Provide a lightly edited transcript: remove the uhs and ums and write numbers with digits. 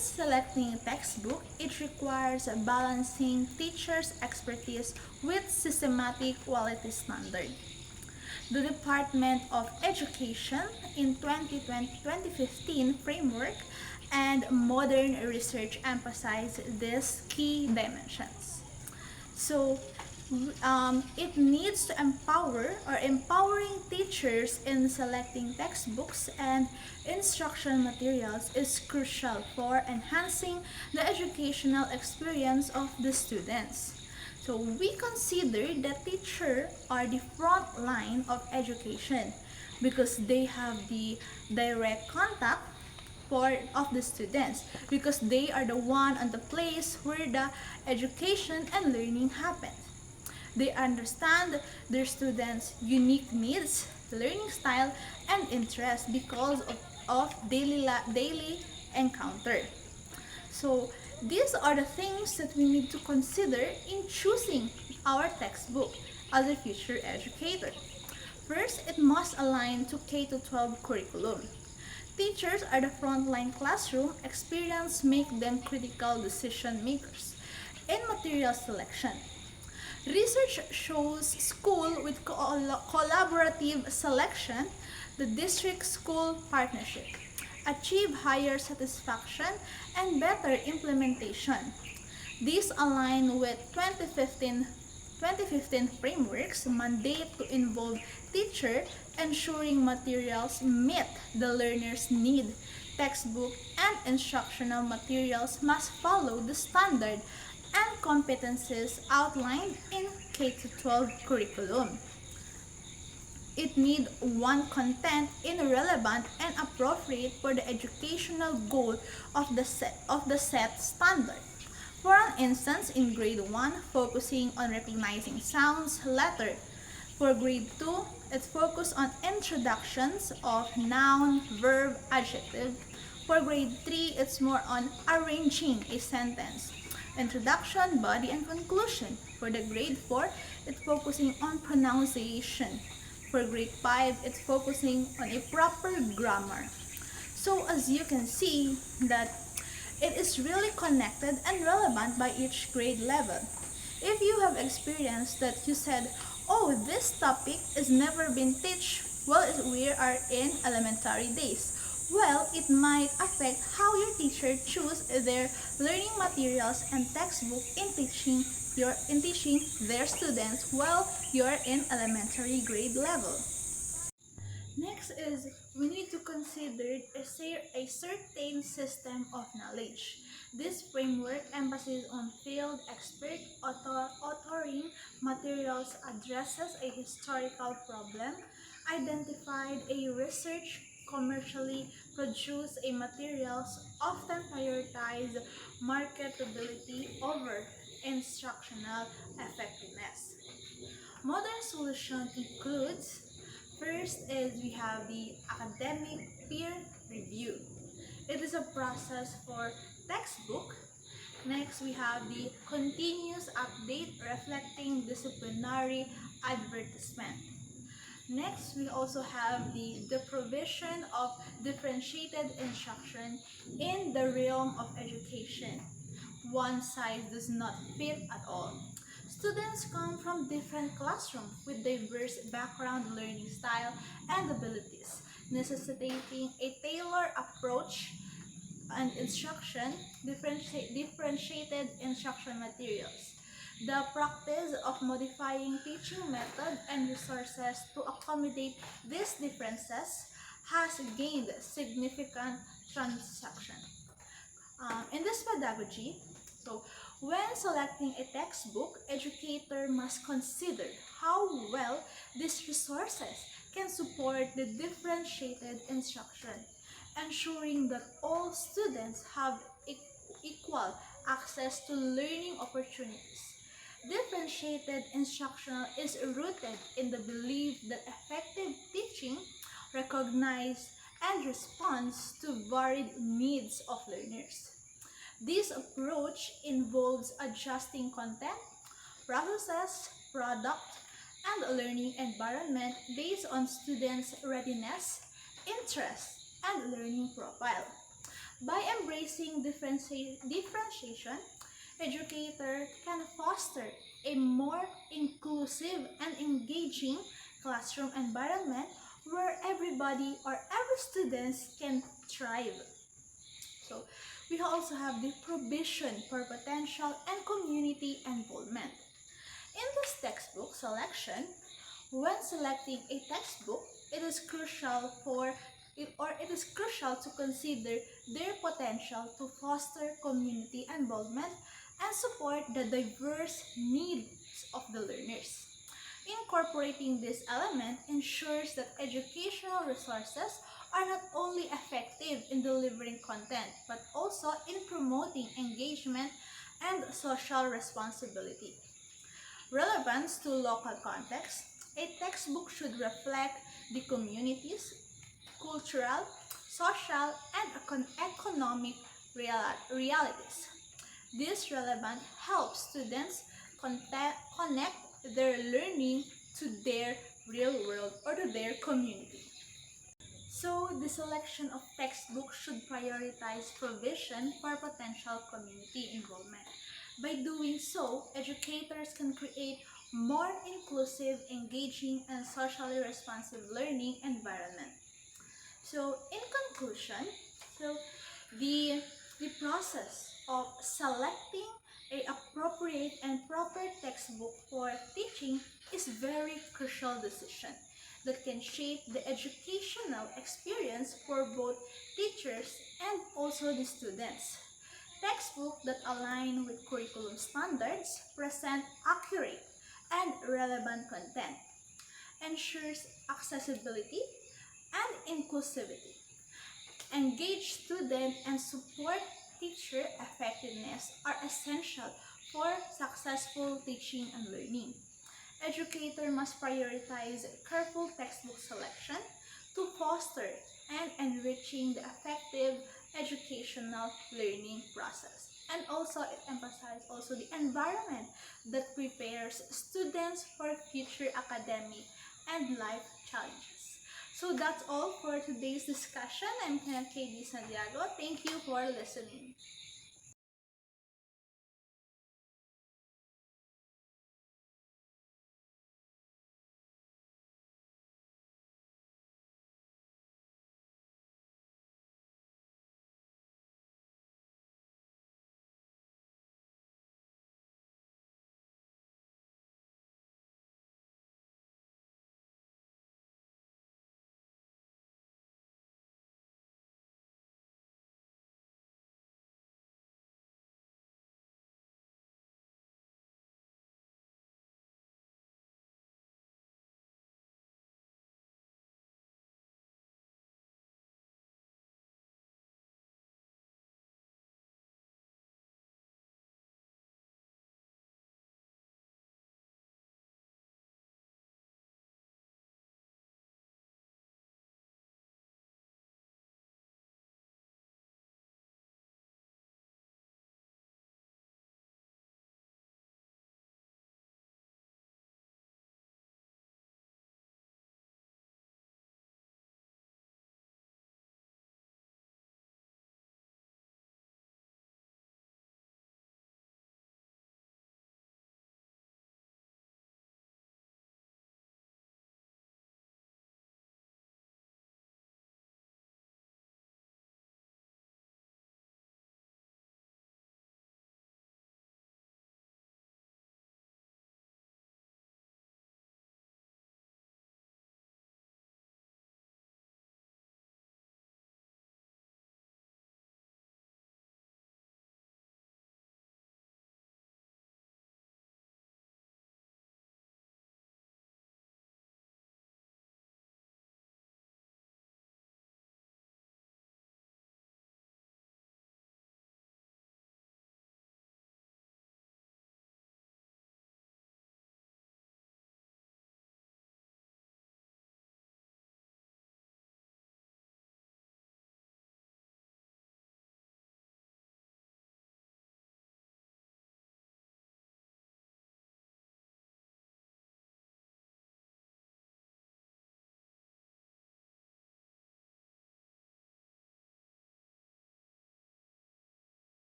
selecting a textbook, it requires balancing teachers' expertise with systematic quality standard. The Department of Education in 2015 framework and modern research emphasize these key dimensions. So it needs to empowering teachers in selecting textbooks and instruction materials is crucial for enhancing the educational experience of the students. So we consider that teachers are the front line of education because they have the direct contact of the students, because they are the one on the place where the education and learning happens. They understand their students' unique needs, learning style, and interests because of daily encounter. So these are the things that we need to consider in choosing our textbook as a future educator. First, it must align to K-12 curriculum. Teachers are the frontline classroom experience make them critical decision makers in material selection. Research shows school with collaborative selection, the district-school partnership, achieve higher satisfaction and better implementation. These align with 2015 frameworks mandate to involve teacher ensuring materials meet the learner's need. Textbook and instructional materials must follow the standard and competencies outlined in K-12 curriculum. It needs one content relevant and appropriate for the educational goal of the set standard. For an instance, in grade 1, focusing on recognizing sounds, letter. For grade 2, it's focused on introductions of noun, verb, adjective. For grade 3, it's more on arranging a sentence. Introduction, body, and conclusion. For the grade 4, it's focusing on pronunciation. For grade 5, it's focusing on a proper grammar. So as you can see that it is really connected and relevant by each grade level. If you have experienced that you said, oh, this topic has never been taught while we are in elementary days, well, it might affect how your teacher choose their learning materials and textbook in teaching their students while you're in elementary grade level. Next is we need to consider a certain system of knowledge. This framework emphasizes on field expert authoring materials, addresses a historical problem, identified a research, commercially produced a materials, often prioritize marketability over instructional effectiveness. Modern solution includes, first is we have the academic peer review. It is a process for textbook. Next, we have the continuous update reflecting disciplinary advertisement. Next, we also have the provision of differentiated instruction in the realm of education. One size does not fit at all. Students come from different classrooms with diverse background, learning style, and abilities, necessitating a tailored approach and instruction, differentiated instruction materials. The practice of modifying teaching method and resources to accommodate these differences has gained significant traction. In this pedagogy, so when selecting a textbook, educator must consider how well these resources can support the differentiated instruction, ensuring that all students have equal access to learning opportunities. Differentiated instruction is rooted in the belief that effective teaching recognizes and responds to varied needs of learners. This approach involves adjusting content, processes, product, and learning environment based on students' readiness, interest, and learning profile. By embracing embracing differentiation, educator can foster a more inclusive and engaging classroom environment where everybody or every student can thrive. So we also have the provision for potential and community involvement. In this textbook selection, when selecting a textbook, it is crucial to consider their potential to foster community involvement and support the diverse needs of the learners. Incorporating this element ensures that educational resources are not only effective in delivering content but also in promoting engagement and social responsibility. Relevance to local context. A textbook should reflect the community's cultural, social, and economic realities. This relevance helps students connect their learning to their real world or to their community. So, the selection of textbooks should prioritize provision for potential community involvement. By doing so, educators can create more inclusive, engaging, and socially responsive learning environment. So, in conclusion, so the process of selecting a appropriate and proper textbook for teaching is very crucial decision that can shape the educational experience for both teachers and also the students. Textbooks that align with curriculum standards present accurate and relevant content, ensures accessibility and inclusivity, engage student and support teacher effectiveness are essential for successful teaching and learning. Educator must prioritize careful textbook selection to foster and enriching the effective educational learning process. And also it emphasizes also the environment that prepares students for future academic and life challenges. So that's all for today's discussion. I'm Kenneth kae Santiago. Thank you for listening.